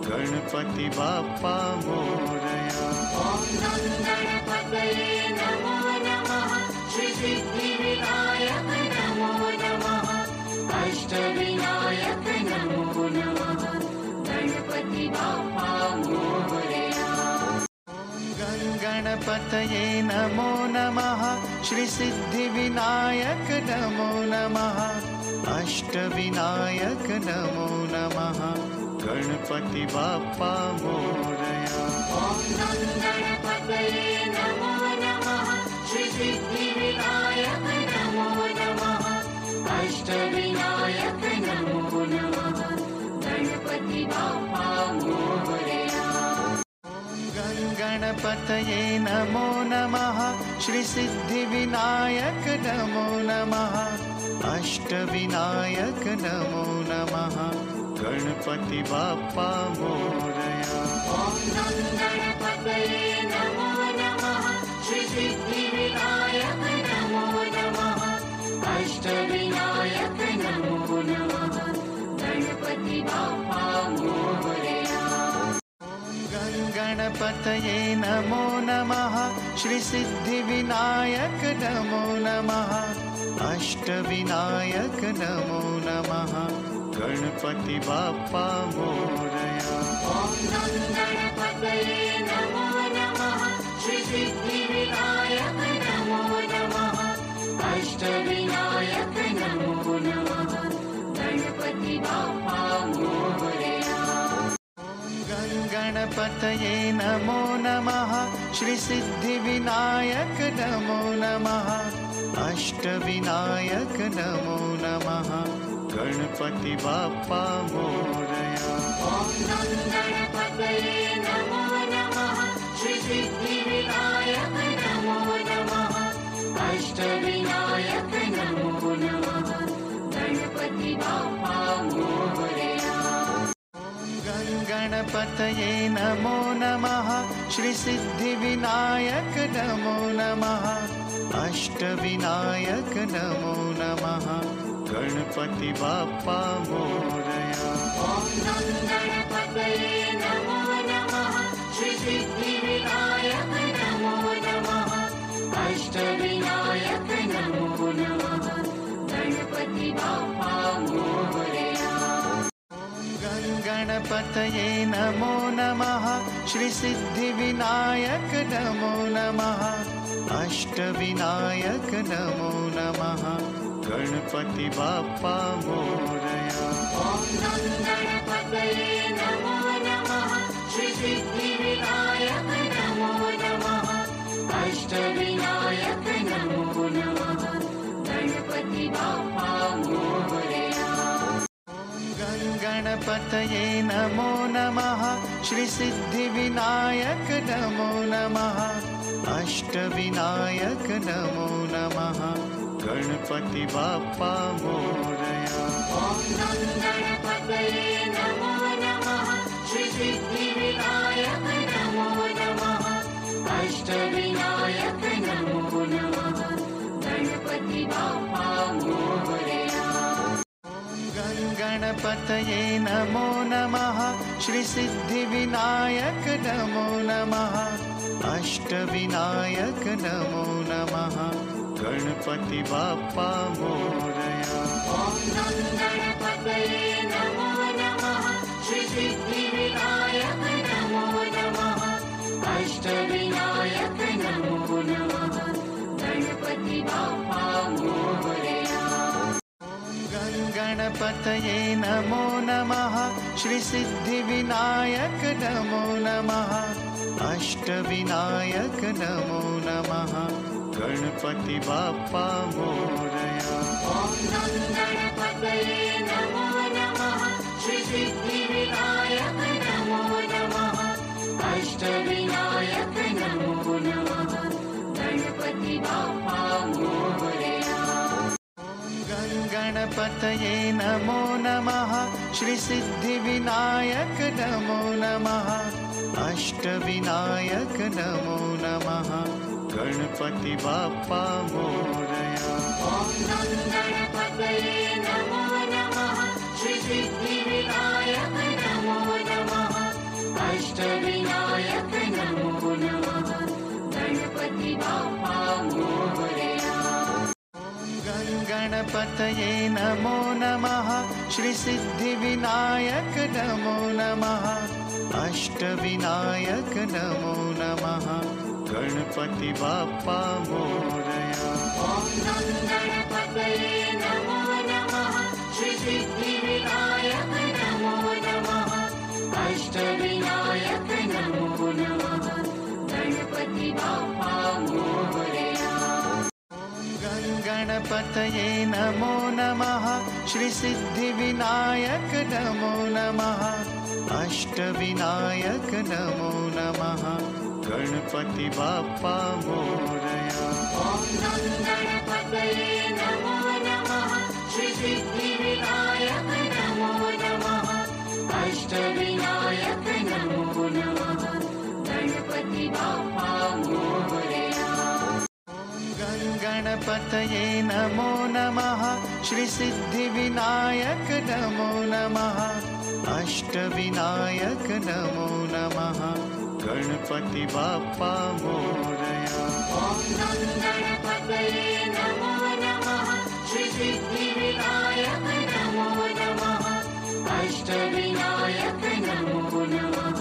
गणपति बाप्पा मोरया। ॐ गणपतये नमो नमः श्री सिद्धिविनायक नमो नमः अष्टविनायक नमो नमः गणपति बाप्पा मोरया। गणपतये नमो नमः श्री सिद्धिविनायक नमो नमः अष्टविनायक नमो नमः गणपति बाप्पा मोरया। ॐ गणपतये नमो नमः श्री सिद्धिविनायक नमो नमः अष्टविनायक नमो नमः गणपति बाप्पा मोरया। गणपतये नमो नमः श्री सिद्धिविनायक नमो नमः अष्टविनायक नमो नमः गणपति बाप्पा मोरया। ॐ गणपतये नमो नमः श्री सिद्धिविनायक नमो नमः अष्टविनायक नमो नमः गणपति बाप्पा मोरया। गणपतये नमो नमः श्रीसिद्धिविनायक नमो नमः अष्टविनायक नमो नमः गणपति बाप्पा मोरया। ॐ गणपतये नमो नमः श्रीसिद्धिविनायक नमो नमः अष्टविनायक नमो नमः गणपति बाप्पा मोरया। गणपतये नमो नमः श्रीसिद्धिविनायक नमो नमः अष्टविनायक नमो नमः गणपति बाप्पा मोरया। ॐ गणपतये नमो नमः श्रीसिद्धिविनायक नमो नमः अष्टविनायक नमो नमः गणपति बाप्पा मोरया। गणपतये नमो नमः श्रीसिद्धिविनायक नमो नमः अष्टविनायक नमो नमः गणपति बाप्पा मोरया। ॐ गणपतये नमो नमः श्रीसिद्धिविनायक नमो नमः अष्टविनायक नमो नमः गणपति बाप्पा मोरया। गणपतये नमो नमः श्रीसिद्धिविनायक नमो नमः अष्टविनायक नमो नमः गणपति बाप्पा मोरया। ॐ गणपतये नमो नमः श्रीसिद्धिविनायक नमो नमः अष्टविनायक नमो नमः गणपति बाप्पा मोरया। गणपतये नमो नमः श्रीसिद्धिविनायक नमो नमः अष्टविनायक नमो नमः गणपति बाप्पा मोरया। ॐ गणपतये नमो नमः श्रीसिद्धिविनायक नमो नमः अष्टविनायक नमो नमः गणपति बाप्पा मोरया। गणपतये नमो नमः श्रीसिद्धिविनायक नमो नमः अष्टविनायक नमो नमः गणपति बाप्पा मोरया। ॐ गणपतये नमो नमः श्रीसिद्धिविनायक नमो नमः अष्टविनायक नमो नमः गणपति बाप्पा मोरया। गणपतये नमो नमः श्रीसिद्धिविनायक नमो नमः अष्टविनायक नमो नमः गणपति बाप्पा मोरया। ॐ गणपतये नमो नमः श्रीसिद्धिविनायक नमो नमः अष्टविनायक नमो नमः गणपति बाप्पा मोरया। गणपतये नमो नमः श्रीसिद्धिविनायक नमो नमः अष्टविनायक नमो नमः गणपति बाप्पा मोरया। ॐ गणपतये नमो नमः श्रीसिद्धिविनायक नमो नमः अष्टविनायक नमो नमः गणपति बाप्पा मोरया। गणपतये नमो नमः श्रीसिद्धिविनायक नमो नमः अष्टविनायक नमो नमः गणपति बाप्पा मोरया। ॐ गणपतये नमो नमः श्रीसिद्धिविनायक नमो नमः अष्टविनायक नमो नमः गणपति बाप्पा मोरया। गणपतये नमो नमः श्रीसिद्धिविनायक नमो नमः अष्टविनायक नमो नमः गणपति बाप्पा मोरया। ॐ गणपतये नमो नमः श्रीसिद्धिविनायक नमो नमः अष्टविनायक नमो नमः गणपति बाप्पा मोरया। गणपतये नमो नमः श्रीसिद्धिविनायक नमो नमः अष्टविनायक नमो नमः गणपति बाप्पा मोरया। ॐ गं गणपतये नमो नमः। श्री सिद्धिविनायक नमो नमः। अष्टविनायक नमो नमः।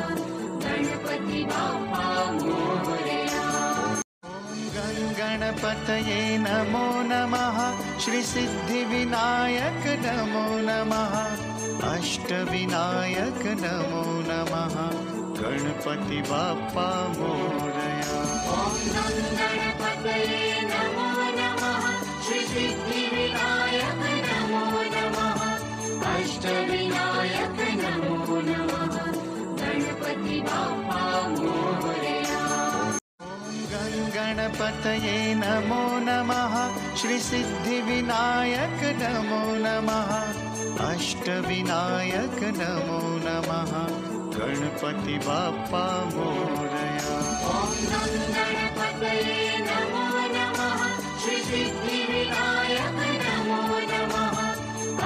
गणपति बाप्पा मोरया। गं गणपतये नमो नमः। श्री सिद्धिविनायक नमो नमः। अष्टविनायक नमो नमः। गणपति बाप्पा मोरया। ॐ गं गणपतये नमो नमः। श्री सिद्धिविनायक नमो नमः। अष्टविनायक नमो नमः। गणपति बाप्पा मोरया। गं गणपतये नमो नमः। श्री सिद्धिविनायक नमो नमः। अष्टविनायक नमो नमः। गणपति बाप्पा मोरया। ॐ गं गणपतये नमो नमः। श्री सिद्धिविनायक नमो नमः।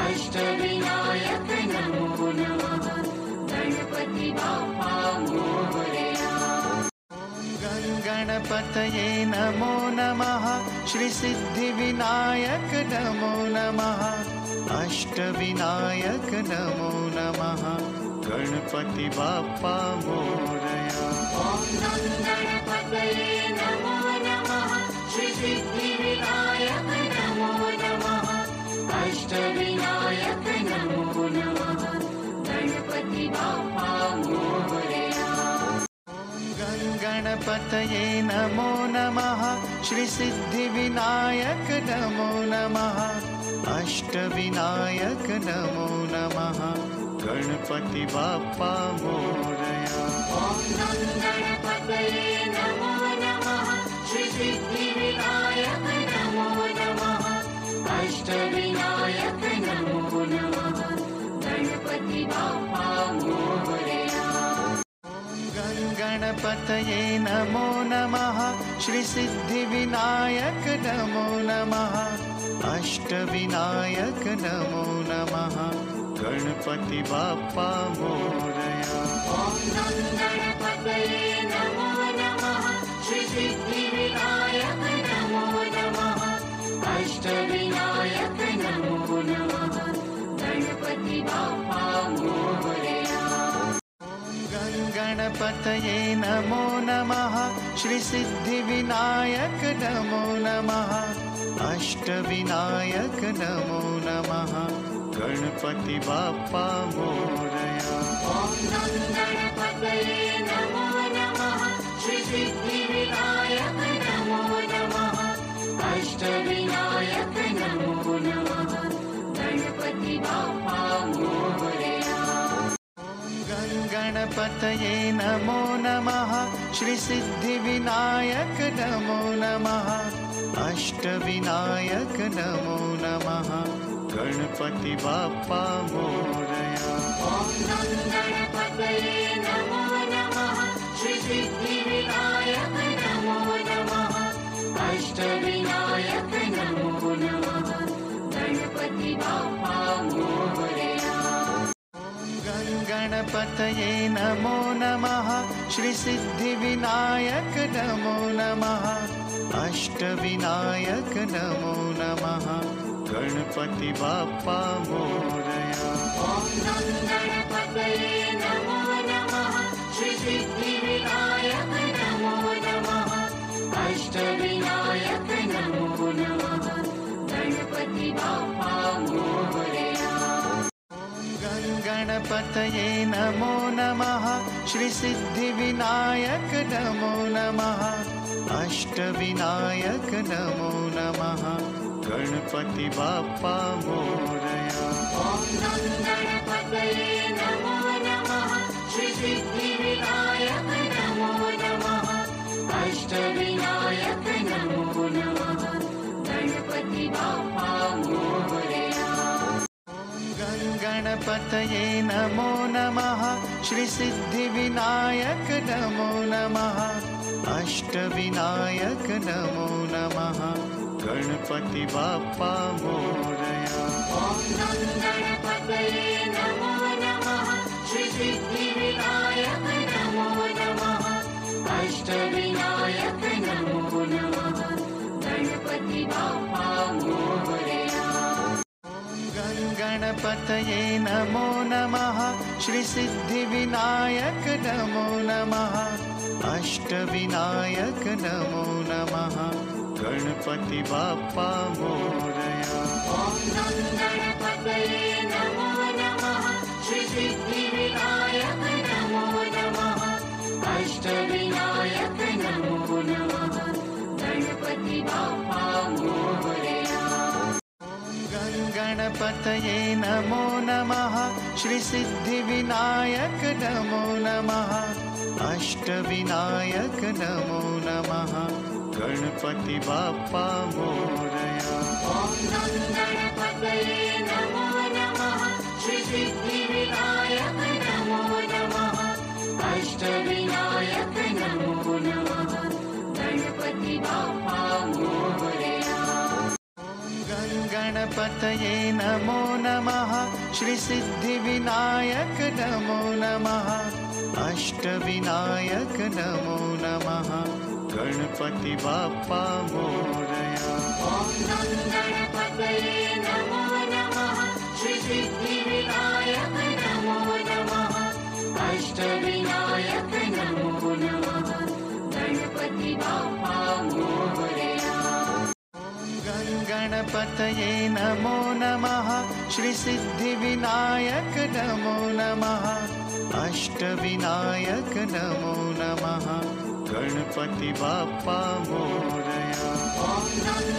अष्टविनायक नमो नमः। गणपति बाप्पा मोरया। गं गणपतये नमो नमः। श्री सिद्धिविनायक नमो नमः। अष्टविनायक नमो नमः। गणपति बाप्पा मोरया। ॐ गं गणपतये नमो नमः। श्री सिद्धिविनायक नमो नमः। अष्टविनायक नमो नमः। गणपति बाप्पा मोरया। गं गणपतये नमो नमः। श्री सिद्धिविनायक नमो नमः। अष्टविनायक नमो नमः। गणपति बाप्पा मोरया। ॐ गं गणपतये नमो नमः। श्री सिद्धिविनायक नमो नमः। अष्टविनायक नमो नमः। गणपति बाप्पा मोरया। गं गणपतये नमो नमः। श्री सिद्धिविनायक नमो नमः। अष्टविनायक नमो नमः। गणपति बाप्पा मोरया। ॐ गं गणपतये नमो नमः। श्री सिद्धिविनायक नमो नमः। अष्टविनायक नमो नमः। गणपति बाप्पा मोरया। गं गणपतये नमो नमः। श्री सिद्धिविनायक नमो नमः। अष्टविनायक नमो नमः। गणपति बाप्पा मोरया। ॐ गं गणपतये नमो नमः। श्री सिद्धिविनायक नमो नमः। अष्टविनायक नमो नमः। गणपति बाप्पा मोरया। गं गणपतये नमो नमः। श्री सिद्धिविनायक नमो नमः। अष्टविनायक नमो नमः। गणपति बाप्पा मोरया। ॐ गं गणपतये नमो नमः। श्री सिद्धिविनायक नमो नमः। अष्टविनायक नमो नमः। गणपति बाप्पा मोरया। गं गणपतये नमो नमः। श्री सिद्धिविनायक नमो नमः। अष्टविनायक नमो नमः। गणपति बाप्पा मोरया। ॐ गं गणपतये नमो नमः। श्री सिद्धिविनायक नमो नमः। अष्टविनायक नमो नमः। गणपति बाप्पा मोरया। गं गणपतये नमो नमः। श्री सिद्धिविनायक नमो नमः। अष्टविनायक नमो नमः। गणपति बाप्पा मोरया। ॐ गं गणपतये नमो नमः। श्री सिद्धिविनायक नमो नमः। अष्टविनायक नमो नमः। गणपति बाप्पा मोरया। गं गणपतये नमो नमः। श्री सिद्धिविनायक नमो नमः। अष्टविनायक नमो नमः। गणपति बाप्पा मोरया। ॐ गं गणपतये नमो नमः। श्री सिद्धिविनायक नमो नमः। अष्टविनायक नमो नमः गणपति बाप्पा मोरया। गणपतये नमो नमः श्री सिद्धिविनायक नमो नमः अष्टविनायक नमो नमः गणपति बाप्पा मोरया। ॐ गणपतये नमो नमः श्री सिद्धिविनायक नमो नमः अष्टविनायक नमो नमः गणपति बाप्पा मोरया। गणपतये नमो नमः श्री सिद्धिविनायक नमो नमः अष्टविनायक नमो नमः गणपति बाप्पा मोरया। ॐ गणपतये नमो नमः श्री सिद्धिविनायक नमो नमः अष्टविनायक नमो नमः गणपति बाप्पा मोरया। गणपतये नमो नमः श्री सिद्धिविनायक नमो नमः अष्टविनायक नमो नमः गणपति बाप्पा मोरया। ॐ गणपतये नमो नमः श्री सिद्धिविनायक नमो नमः अष्टविनायक नमो नमः गणपति बाप्पा मोरया। गणपतये नमो नमः श्री सिद्धिविनायक नमो नमः अष्टविनायक नमो नमः गणपति बाप्पा मोरया। ॐ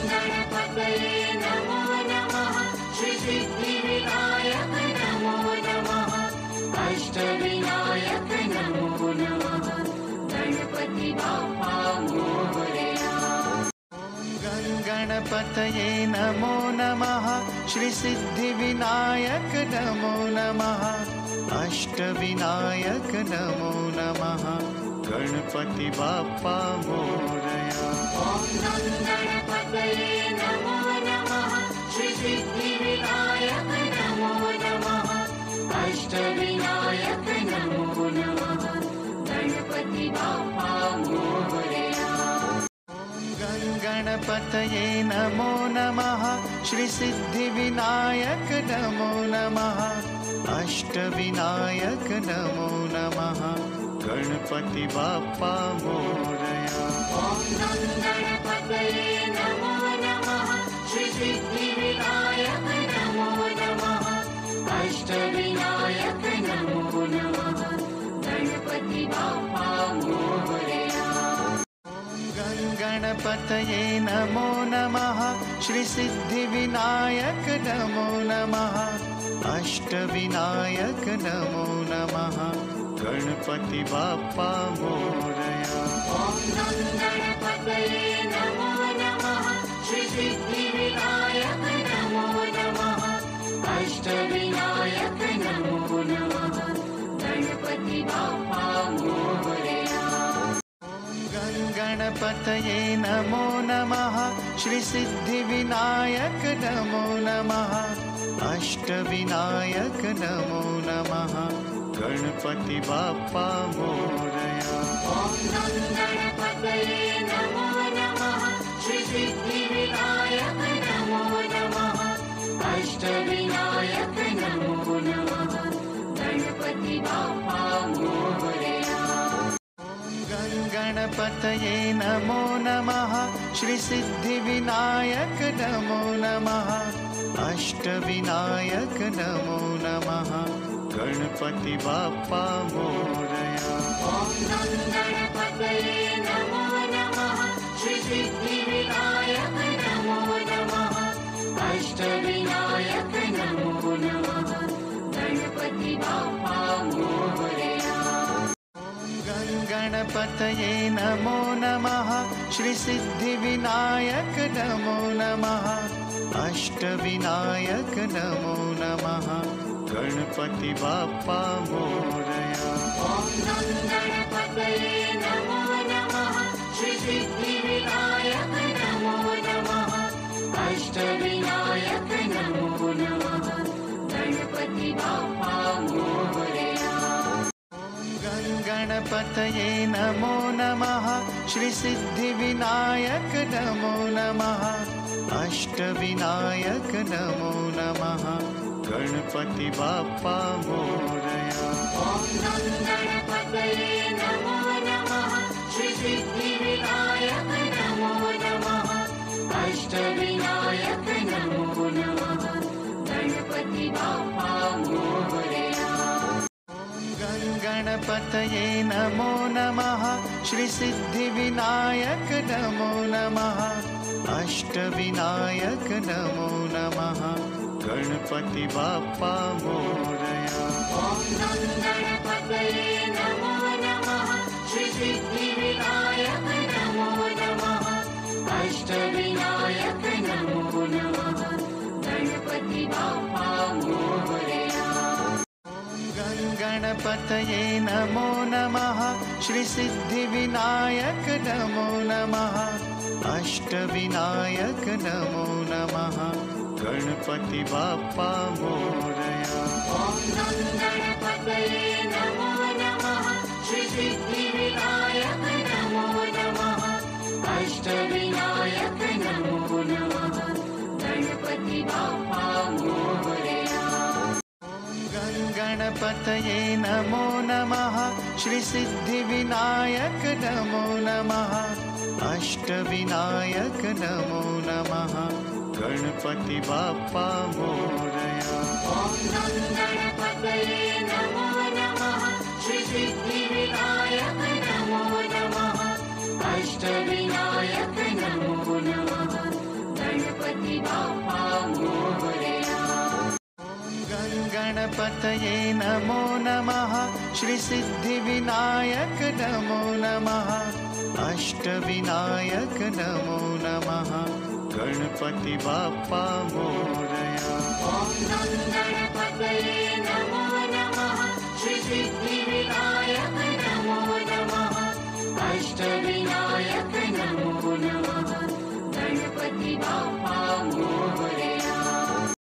गणपतये नमो नमः श्री सिद्धिविनायक नमो नमः अष्टविनायक नमो नमः गणपति बाप्पा मोरया। गणपतये नमो नमः श्री सिद्धिविनायक नमो नमः अष्टविनायक नमो नमः गणपति बाप्पा मोरया। ॐ गणपतये नमो नमः श्री सिद्धिविनायक नमो नमः अष्टविनायक नमो नमः गणपति बाप्पा मोरया। गणपतये नमो नमः श्री सिद्धिविनायक नमो नमः अष्टविनायक नमो नमः गणपति बाप्पा मोरया। ॐ गणपतये नमो नमः श्री सिद्धिविनायक नमो नमः अष्टविनायक नमो नमः गणपति बाप्पा मोरया। गणपतये नमो नमः श्री सिद्धिविनायक नमो नमः अष्टविनायक नमो नमः गणपति बाप्पा मोरया। ॐ गणपतये नमो नमः श्री सिद्धिविनायक नमो नमः अष्टविनायक नमो नमः गणपति बाप्पा मोरया। गणपतये नमो नमः श्री सिद्धिविनायक नमो नमः अष्टविनायक नमो नमः गणपति बाप्पा मोरया। ॐ गणपतये नमो नमः श्री सिद्धिविनायक नमो नमः अष्टविनायक नमो नमः गणपति बाप्पा मोरया। गणपतये नमो नमः श्री सिद्धिविनायक नमो नमः अष्टविनायक नमो नमः गणपति बाप्पा मोरया। ॐ गणपतये नमो नमः श्री सिद्धिविनायक नमो नमः अष्टविनायक नमो नमः गणपति बाप्पा मोरया। गणपतये नमो नमः श्री सिद्धिविनायक नमो नमः अष्टविनायक नमो नमः गणपति बाप्पा मोरया। ॐ गणपतये नमो नमः श्री सिद्धिविनायक नमो नमः अष्टविनायक नमो नमः गणपति बाप्पा मोरया। गणपतये गणपतये नमो नमः श्रीसिद्धिविनायक नमो नमः अष्टविनायक नमो नमः गणपति बाप्पा मोरया। ॐ गणपतये नमो नमः श्रीसिद्धिविनायक नमो नमः अष्टविनायक नमो नमः गणपति बाप्पा मोरया। गणपतये नमो नमः श्रीसिद्धिविनायक नमो नमः अष्टविनायक नमो नमः गणपति बाप्पा मोरया। ॐ गणपतये नमो नमः श्रीसिद्धिविनायक नमो नमः अष्टविनायक नमो नमः गणपति बाप्पा मोरया। गणपतये नमो नमः श्रीसिद्धिविनायक नमो नमः अष्टविनायक नमो नमः गणपति बाप्पा मोरया। ॐ गणपतये नमो नमः श्रीसिद्धिविनायक नमो नमः अष्टविनायक नमो नमः गणपति बाप्पा मोरया। गणपतये नमो नमः श्रीसिद्धिविनायक नमो नमः अष्टविनायक नमो नमः गणपति बाप्पा मोरया। ॐ गणपतये नमो नमः श्रीसिद्धिविनायक नमो नमः अष्टविनायक नमो नमः गणपति बाप्पा मोरया। गणपतये नमो नमः श्रीसिद्धिविनायक नमो नमः अष्टविनायक नमो नमः गणपति बाप्पा मोरया। ॐ गणपतये नमो नमः श्रीसिद्धि